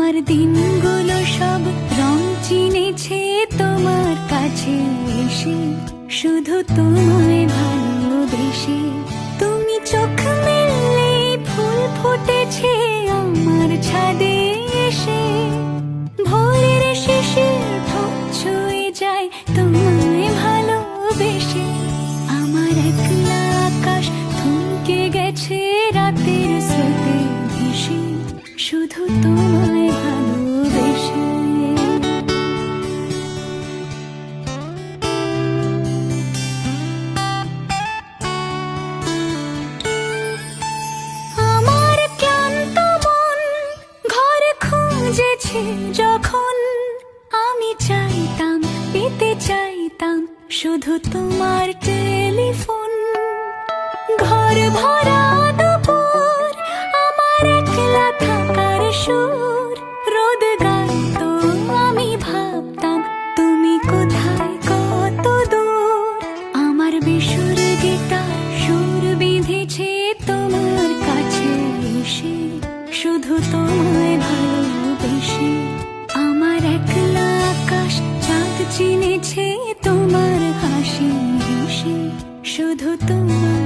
আমার দিনগুলো সব রং চিনেছে তোমার কাছে এসে, শুধু তোমায় ভালোবেসে। তুমি চোখ মেললে ফুল ফুটেছে আমার ছাদে এসে, ভোরের শিশির ঠোঁট ছুঁয়ে যায় তোমায় ভালোবেসে। আমার একলা আকাশ থমকে গেছে রাতের স্রোতে ভেসে, শুধু তোমায় ভালোবেসে। আমার ক্লান্ত মন ঘরে খুঁজেছে যখন, আমি চাইতাম পেতে চাইতাম শুধু তোমার টেলিফোন। ঘর ভরা দুপুর আমার একলা থাকার সুর, রোদ গাইতো আমি ভাবতাম তুমি কোথায় কত দূর। আমার বেসুর গিটার সুর বিঁধেছে তোমার কাছে এসে, শুধু তোমায় ভালোবেসে। আমার একলা আকাশ চাঁদ চিনেছে তোমার হাসি হেসে, শুধু তোমার